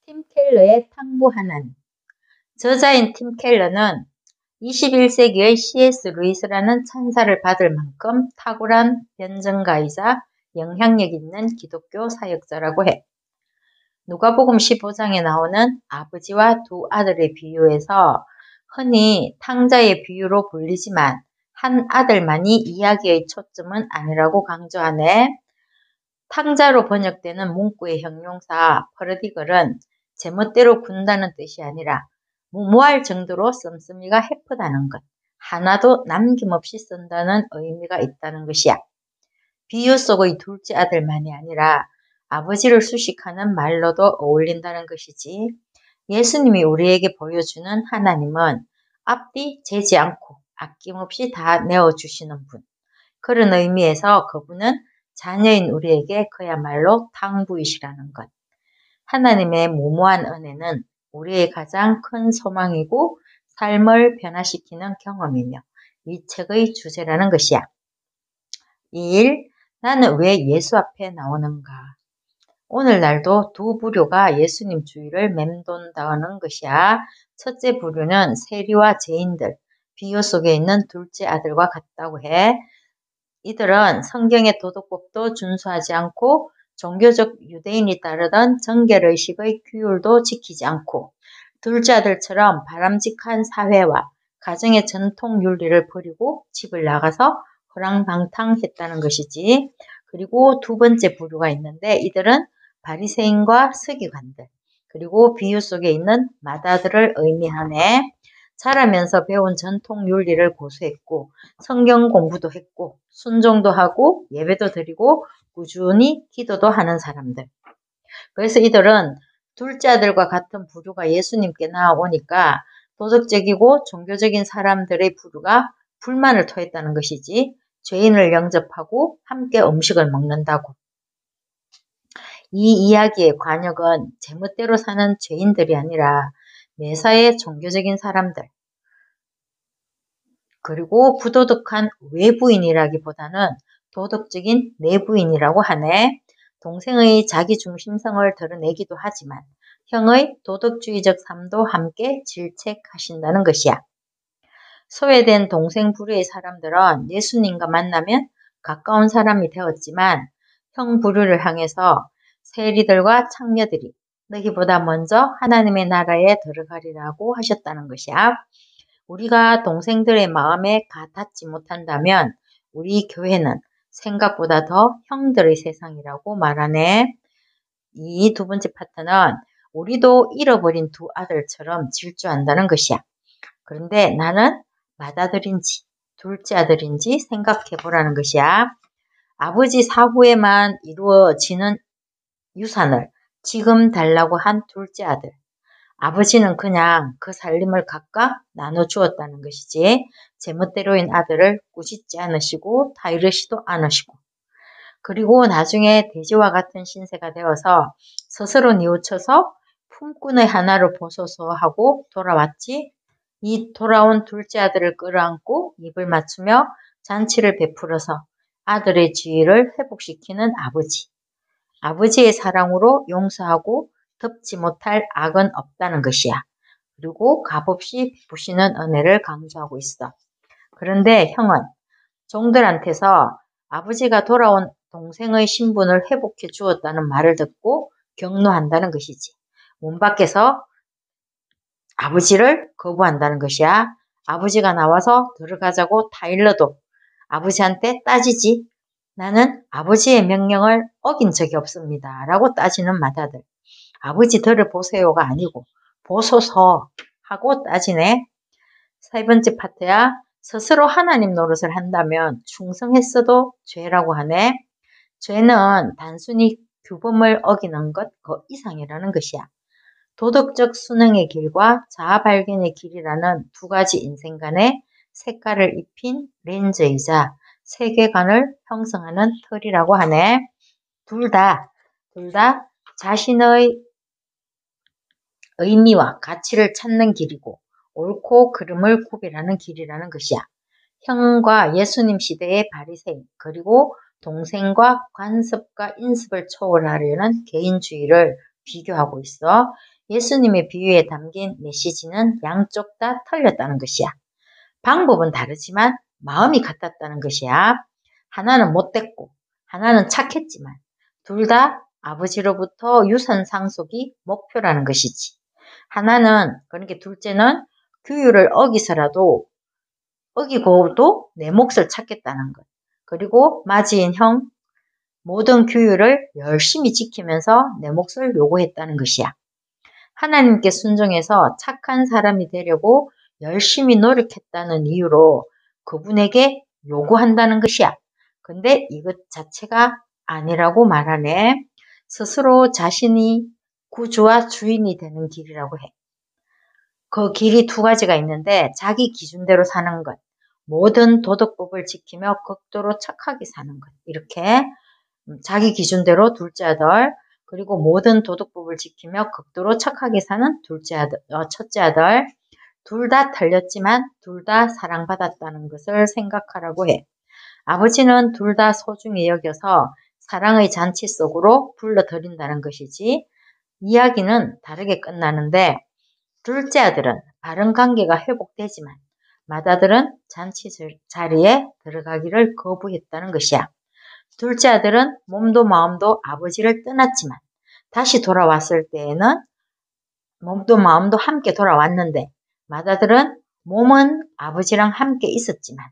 팀 켈러의 탕부 하나님. 저자인 팀 켈러는 21세기의 C.S. 루이스라는 찬사를 받을 만큼 탁월한 변증가이자 영향력 있는 기독교 사역자라고 해. 누가복음 15장에 나오는 아버지와 두 아들의 비유에서 흔히 탕자의 비유로 불리지만 한 아들만이 이야기의 초점은 아니라고 강조하네. 탕자로 번역되는 문구의 형용사 퍼러디글은 제멋대로 군다는 뜻이 아니라 무모할 정도로 씀씀이가 해프다는 것, 하나도 남김없이 쓴다는 의미가 있다는 것이야. 비유 속의 둘째 아들만이 아니라 아버지를 수식하는 말로도 어울린다는 것이지. 예수님이 우리에게 보여주는 하나님은 앞뒤 재지 않고 아낌없이 다 내어주시는 분. 그런 의미에서 그분은 자녀인 우리에게 그야말로 탕부이시라는 것. 하나님의 무모한 은혜는 우리의 가장 큰 소망이고 삶을 변화시키는 경험이며 이 책의 주제라는 것이야. 2일, 나는 왜 예수 앞에 나오는가? 오늘날도 두 부류가 예수님 주위를 맴돈다는 것이야. 첫째 부류는 세리와 죄인들, 비유 속에 있는 둘째 아들과 같다고 해. 이들은 성경의 도덕법도 준수하지 않고 종교적 유대인이 따르던 정결의식의 규율도 지키지 않고 둘째 아들처럼 바람직한 사회와 가정의 전통 윤리를 버리고 집을 나가서 허랑방탕했다는 것이지. 그리고 두 번째 부류가 있는데 이들은 바리새인과 서기관들 그리고 비유 속에 있는 맏아들을 의미하네. 자라면서 배운 전통 윤리를 고수했고 성경 공부도 했고 순종도 하고 예배도 드리고 꾸준히 기도도 하는 사람들. 그래서 이들은 둘째 아들과 같은 부류가 예수님께 나아오니까 도덕적이고 종교적인 사람들의 부류가 불만을 토했다는 것이지. 죄인을 영접하고 함께 음식을 먹는다고. 이 이야기의 관역은 제멋대로 사는 죄인들이 아니라 매사의 종교적인 사람들, 그리고 부도덕한 외부인이라기보다는 도덕적인 내부인이라고 하네. 동생의 자기중심성을 드러내기도 하지만 형의 도덕주의적 삶도 함께 질책하신다는 것이야. 소외된 동생 부류의 사람들은 예수님과 만나면 가까운 사람이 되었지만 형 부류를 향해서 세리들과 창녀들이 너희보다 먼저 하나님의 나라에 들어가리라고 하셨다는 것이야. 우리가 동생들의 마음에 가닿지 못한다면 우리 교회는 생각보다 더 형들의 세상이라고 말하네. 이 두 번째 파트는 우리도 잃어버린 두 아들처럼 질주한다는 것이야. 그런데 나는 맏아들인지 둘째 아들인지 생각해 보라는 것이야. 아버지 사후에만 이루어지는 유산을 지금 달라고 한 둘째 아들. 아버지는 그냥 그 살림을 각각 나눠주었다는 것이지 제멋대로인 아들을 꾸짖지 않으시고 타이르시도 않으시고 그리고 나중에 돼지와 같은 신세가 되어서 스스로 뉘우쳐서 품꾼의 하나로 보소서 하고 돌아왔지. 이 돌아온 둘째 아들을 끌어안고 입을 맞추며 잔치를 베풀어서 아들의 지위를 회복시키는 아버지. 아버지의 사랑으로 용서하고 덮지 못할 악은 없다는 것이야. 그리고 값없이 부시는 은혜를 강조하고 있어. 그런데 형은 종들한테서 아버지가 돌아온 동생의 신분을 회복해 주었다는 말을 듣고 격노한다는 것이지. 문 밖에서 아버지를 거부한다는 것이야. 아버지가 나와서 들어가자고 타일러도 아버지한테 따지지. 나는 아버지의 명령을 어긴 적이 없습니다. 라고 따지는 맏아들. 아버지 들어보세요가 아니고 보소서 하고 따지네. 세 번째 파트야. 스스로 하나님 노릇을 한다면 충성했어도 죄라고 하네. 죄는 단순히 규범을 어기는 것 그 이상이라는 것이야. 도덕적 순응의 길과 자아 발견의 길이라는 두 가지 인생 간에 색깔을 입힌 렌즈이자 세계관을 형성하는 틀이라고 하네. 둘 다 자신의 의미와 가치를 찾는 길이고 옳고 그름을 구별하는 길이라는 것이야. 형과 예수님 시대의 바리새인 그리고 동생과 관습과 인습을 초월하려는 개인주의를 비교하고 있어. 예수님의 비유에 담긴 메시지는 양쪽 다 틀렸다는 것이야. 방법은 다르지만 마음이 같았다는 것이야. 하나는 못됐고 하나는 착했지만 둘 다 아버지로부터 유산 상속이 목표라는 것이지. 하나는, 그러니까 둘째는 규율을 어기고도 내 몫을 찾겠다는 것. 그리고 맞이인 형, 모든 규율을 열심히 지키면서 내 몫을 요구했다는 것이야. 하나님께 순종해서 착한 사람이 되려고 열심히 노력했다는 이유로 그분에게 요구한다는 것이야. 근데 이것 자체가 아니라고 말하네. 스스로 자신이 구주와 주인이 되는 길이라고 해. 그 길이 두 가지가 있는데 자기 기준대로 사는 것, 모든 도덕법을 지키며 극도로 착하게 사는 것. 이렇게 자기 기준대로 둘째 아들, 그리고 모든 도덕법을 지키며 극도로 착하게 사는 첫째 아들, 둘 다 틀렸지만 둘 다 사랑받았다는 것을 생각하라고 해. 아버지는 둘 다 소중히 여겨서 사랑의 잔치 속으로 불러들인다는 것이지, 이야기는 다르게 끝나는데 둘째 아들은 바른 관계가 회복되지만 맏아들은 잔치 자리에 들어가기를 거부했다는 것이야. 둘째 아들은 몸도 마음도 아버지를 떠났지만 다시 돌아왔을 때에는 몸도 마음도 함께 돌아왔는데 맏아들은 몸은 아버지랑 함께 있었지만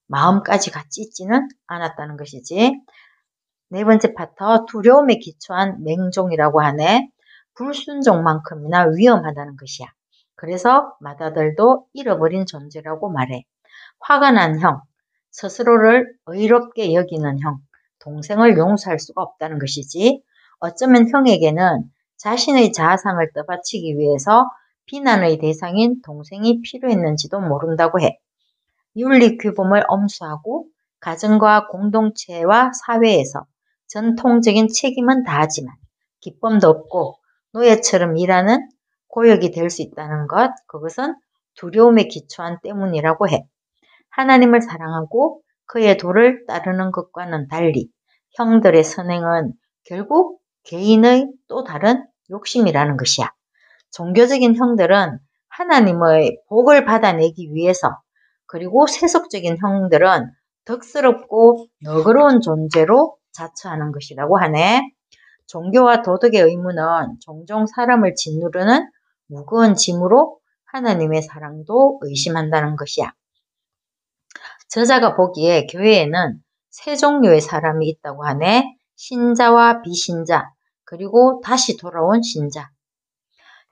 마음까지 같이 있지는 않았다는 것이지. 네 번째 파트, 두려움에 기초한 맹종이라고 하네. 불순종만큼이나 위험하다는 것이야. 그래서 맏아들도 잃어버린 존재라고 말해. 화가 난 형, 스스로를 의롭게 여기는 형, 동생을 용서할 수가 없다는 것이지. 어쩌면 형에게는 자신의 자아상을 떠받치기 위해서 비난의 대상인 동생이 필요했는지도 모른다고 해. 윤리규범을 엄수하고 가정과 공동체와 사회에서 전통적인 책임은 다하지만 기쁨도 없고 노예처럼 일하는 고역이 될 수 있다는 것, 그것은 두려움에 기초한 때문이라고 해. 하나님을 사랑하고 그의 도를 따르는 것과는 달리 형들의 선행은 결국 개인의 또 다른 욕심이라는 것이야. 종교적인 형들은 하나님의 복을 받아내기 위해서, 그리고 세속적인 형들은 덕스럽고 너그러운 존재로 자처하는 것이라고 하네. 종교와 도덕의 의무는 종종 사람을 짓누르는 무거운 짐으로 하나님의 사랑도 의심한다는 것이야. 저자가 보기에 교회에는 세 종류의 사람이 있다고 하네. 신자와 비신자, 그리고 다시 돌아온 신자.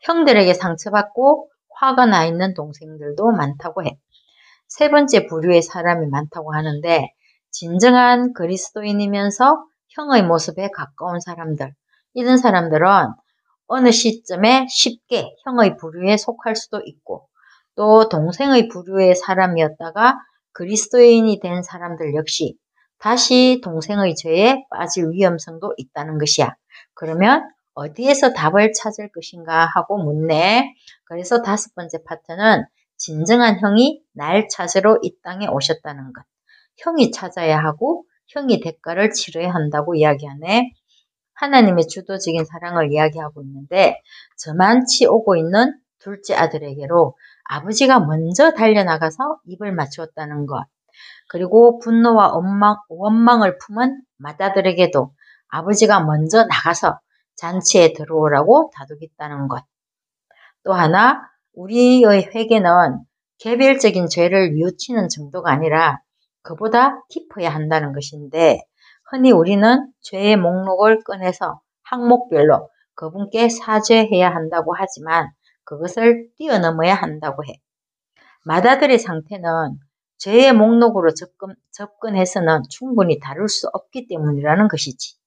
형들에게 상처받고 화가 나 있는 동생들도 많다고 해. 세 번째 부류의 사람이 많다고 하는데, 진정한 그리스도인이면서 형의 모습에 가까운 사람들, 이런 사람들은 어느 시점에 쉽게 형의 부류에 속할 수도 있고, 또 동생의 부류의 사람이었다가 그리스도인이 된 사람들 역시 다시 동생의 죄에 빠질 위험성도 있다는 것이야. 그러면 어디에서 답을 찾을 것인가 하고 묻네. 그래서 다섯 번째 파트는 진정한 형이 날 찾으러 이 땅에 오셨다는 것. 형이 찾아야 하고 형이 대가를 치러야 한다고 이야기하네. 하나님의 주도적인 사랑을 이야기하고 있는데, 저만치 오고 있는 둘째 아들에게로 아버지가 먼저 달려나가서 입을 맞추었다는 것. 그리고 분노와 원망을 품은 맏아들에게도 아버지가 먼저 나가서 잔치에 들어오라고 다독였다는 것. 또 하나, 우리의 회개는 개별적인 죄를 뉘우치는 정도가 아니라 그보다 깊어야 한다는 것인데, 흔히 우리는 죄의 목록을 꺼내서 항목별로 그분께 사죄해야 한다고 하지만 그것을 뛰어넘어야 한다고 해. 맏아들의 상태는 죄의 목록으로 접근해서는 충분히 다룰 수 없기 때문이라는 것이지.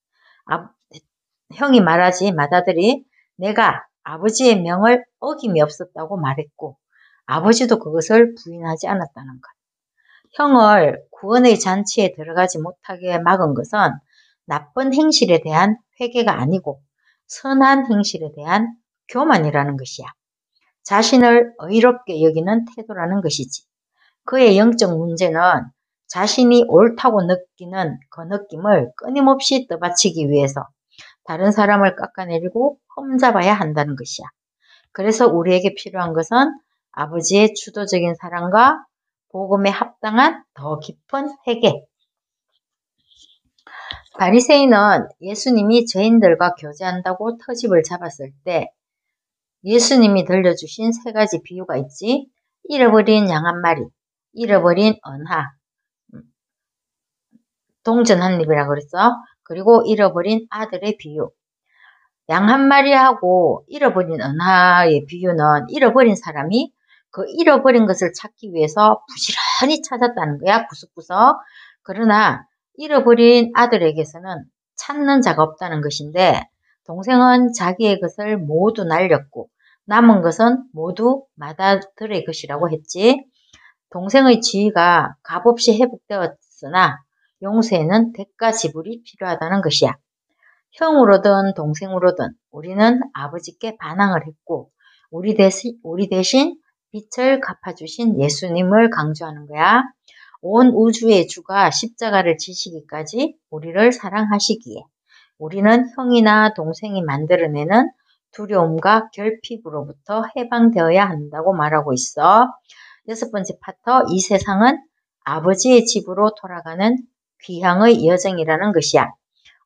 형이 말하지, 맏아들이 내가 아버지의 명을 어김이 없었다고 말했고 아버지도 그것을 부인하지 않았다는 것. 형을 구원의 잔치에 들어가지 못하게 막은 것은 나쁜 행실에 대한 회개가 아니고 선한 행실에 대한 교만이라는 것이야. 자신을 의롭게 여기는 태도라는 것이지. 그의 영적 문제는 자신이 옳다고 느끼는 그 느낌을 끊임없이 떠받치기 위해서 다른 사람을 깎아내리고 험잡아야 한다는 것이야. 그래서 우리에게 필요한 것은 아버지의 주도적인 사랑과 복음에 합당한 더 깊은 회개. 바리새인은 예수님이 죄인들과 교제한다고 터집을 잡았을 때 예수님이 들려주신 세 가지 비유가 있지. 잃어버린 양 한 마리, 잃어버린 은하, 동전 한 입이라 그랬어. 그리고 잃어버린 아들의 비유. 양 한 마리하고 잃어버린 은하의 비유는 잃어버린 사람이 그 잃어버린 것을 찾기 위해서 부지런히 찾았다는 거야. 구석구석. 그러나 잃어버린 아들에게서는 찾는 자가 없다는 것인데 동생은 자기의 것을 모두 날렸고 남은 것은 모두 맏아들의 것이라고 했지. 동생의 지위가 값없이 회복되었으나 용서에는 대가 지불이 필요하다는 것이야. 형으로든 동생으로든 우리는 아버지께 반항을 했고 우리 대신 빛을 갚아주신 예수님을 강조하는 거야. 온 우주의 주가 십자가를 지시기까지 우리를 사랑하시기에 우리는 형이나 동생이 만들어내는 두려움과 결핍으로부터 해방되어야 한다고 말하고 있어. 6번째 파트, 이 세상은 아버지의 집으로 돌아가는 귀향의 여정이라는 것이야.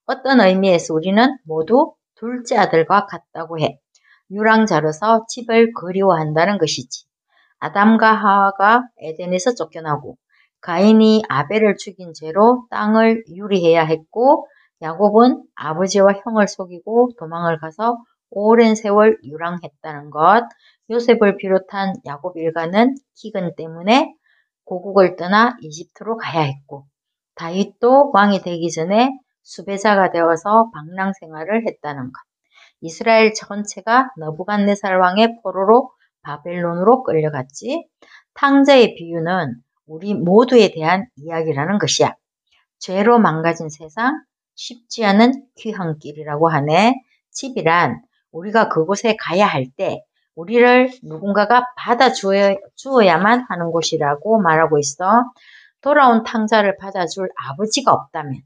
어떤 의미에서 우리는 모두 둘째 아들과 같다고 해. 유랑자로서 집을 그리워한다는 것이지. 아담과 하와가 에덴에서 쫓겨나고 가인이 아벨을 죽인 죄로 땅을 유리해야 했고 야곱은 아버지와 형을 속이고 도망을 가서 오랜 세월 유랑했다는 것. 요셉을 비롯한 야곱 일가는 기근 때문에 고국을 떠나 이집트로 가야 했고 다윗도 왕이 되기 전에 수배자가 되어서 방랑 생활을 했다는 것. 이스라엘 전체가 너부갓네살 왕의 포로로 바벨론으로 끌려갔지. 탕자의 비유는 우리 모두에 대한 이야기라는 것이야. 죄로 망가진 세상, 쉽지 않은 귀향길이라고 하네. 집이란 우리가 그곳에 가야 할 때 우리를 누군가가 받아주어야만 하는 곳이라고 말하고 있어. 돌아온 탕자를 받아줄 아버지가 없다면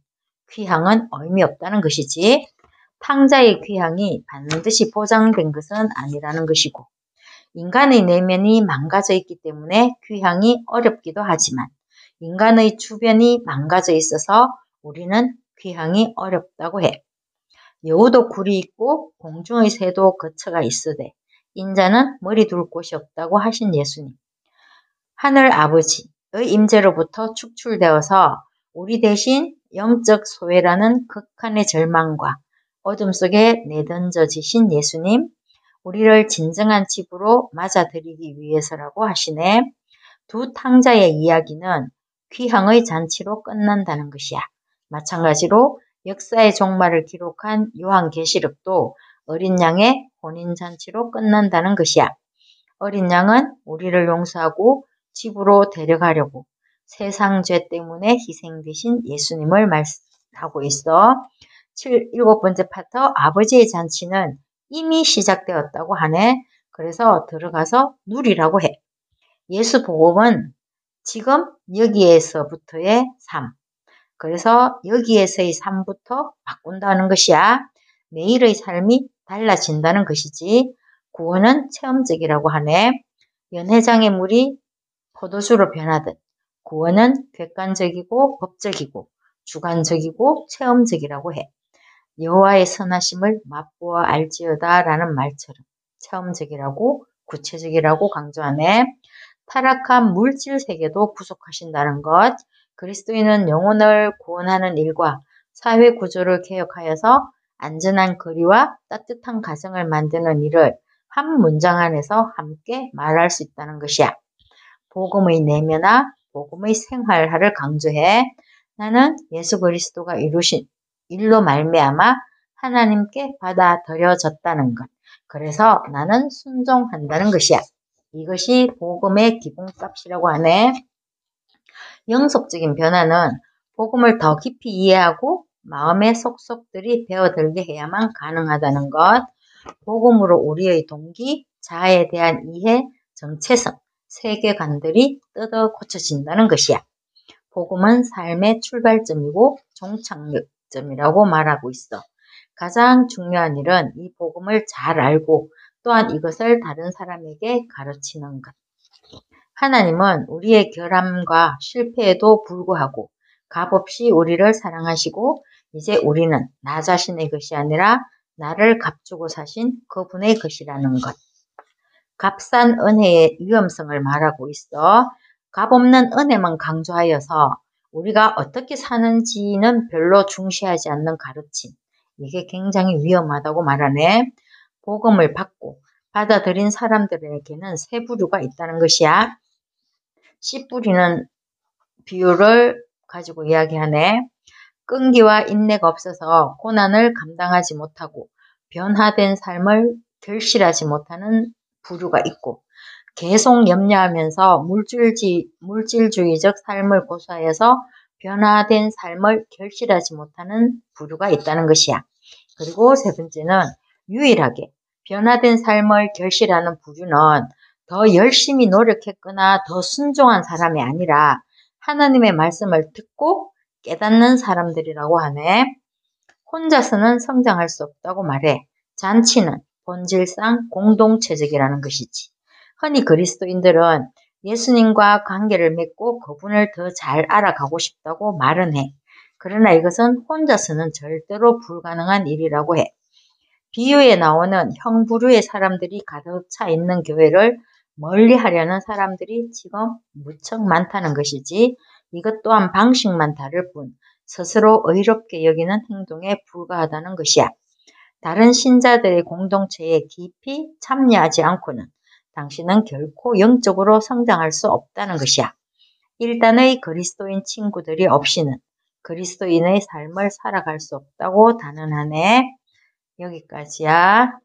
귀향은 의미 없다는 것이지. 탕자의 귀향이 반드시 보장된 것은 아니라는 것이고 인간의 내면이 망가져 있기 때문에 귀향이 어렵기도 하지만 인간의 주변이 망가져 있어서 우리는 귀향이 어렵다고 해. 여우도 굴이 있고 공중의 새도 거처가 있으되 인자는 머리 둘 곳이 없다고 하신 예수님. 하늘 아버지의 임재로부터 축출되어서 우리 대신 영적 소외라는 극한의 절망과 어둠 속에 내던져지신 예수님, 우리를 진정한 집으로 맞아들이기 위해서라고 하시네. 두 탕자의 이야기는 귀향의 잔치로 끝난다는 것이야. 마찬가지로 역사의 종말을 기록한 요한계시록도 어린 양의 혼인잔치로 끝난다는 것이야. 어린 양은 우리를 용서하고 집으로 데려가려고 세상 죄 때문에 희생되신 예수님을 말하고 있어. 7번째 파트, 아버지의 잔치는 이미 시작되었다고 하네. 그래서 들어가서 누리라고 해. 예수 복음은 지금 여기에서부터의 삶. 그래서 여기에서의 삶부터 바꾼다는 것이야. 내일의 삶이 달라진다는 것이지. 구원은 체험적이라고 하네. 연회장의 물이 포도주로 변하듯 구원은 객관적이고 법적이고 주관적이고 체험적이라고 해. 여호와의 선하심을 맛보아 알지어다 라는 말처럼 체험적이라고 구체적이라고 강조하네. 타락한 물질 세계도 구속하신다는 것. 그리스도인은 영혼을 구원하는 일과 사회 구조를 개혁하여서 안전한 거리와 따뜻한 가정을 만드는 일을 한 문장 안에서 함께 말할 수 있다는 것이야. 복음의 내면화, 복음의 생활화를 강조해. 나는 예수 그리스도가 이루신 일로 말미암아 하나님께 받아들여졌다는 것. 그래서 나는 순종한다는 것이야. 이것이 복음의 기본값이라고 하네. 영속적인 변화는 복음을 더 깊이 이해하고 마음의 속속들이 배어들게 해야만 가능하다는 것. 복음으로 우리의 동기, 자아에 대한 이해, 정체성, 세계관들이 뜯어 고쳐진다는 것이야. 복음은 삶의 출발점이고 종착점이라고 말하고 있어. 가장 중요한 일은 이 복음을 잘 알고 또한 이것을 다른 사람에게 가르치는 것. 하나님은 우리의 결함과 실패에도 불구하고 값없이 우리를 사랑하시고 이제 우리는 나 자신의 것이 아니라 나를 값주고 사신 그분의 것이라는 것. 값싼 은혜의 위험성을 말하고 있어 값없는 은혜만 강조하여서 우리가 어떻게 사는지는 별로 중시하지 않는 가르침. 이게 굉장히 위험하다고 말하네. 복음을 받고 받아들인 사람들에게는 세 부류가 있다는 것이야. 씨 뿌리는 비유를 가지고 이야기하네. 끈기와 인내가 없어서 고난을 감당하지 못하고 변화된 삶을 결실하지 못하는 부류가 있고 계속 염려하면서 물질주의적 삶을 고수하여서 변화된 삶을 결실하지 못하는 부류가 있다는 것이야. 그리고 세 번째는 유일하게 변화된 삶을 결실하는 부류는 더 열심히 노력했거나 더 순종한 사람이 아니라 하나님의 말씀을 듣고 깨닫는 사람들이라고 하네. 혼자서는 성장할 수 없다고 말해. 잔치는 본질상 공동체적이라는 것이지. 흔히 그리스도인들은 예수님과 관계를 맺고 그분을 더 잘 알아가고 싶다고 말은 해. 그러나 이것은 혼자서는 절대로 불가능한 일이라고 해. 비유에 나오는 형부류의 사람들이 가득 차 있는 교회를 멀리 하려는 사람들이 지금 무척 많다는 것이지 이것 또한 방식만 다를 뿐 스스로 의롭게 여기는 행동에 불과하다는 것이야. 다른 신자들의 공동체에 깊이 참여하지 않고는 당신은 결코 영적으로 성장할 수 없다는 것이야. 일단의 그리스도인 친구들이 없이는 그리스도인의 삶을 살아갈 수 없다고 단언하네. 여기까지야.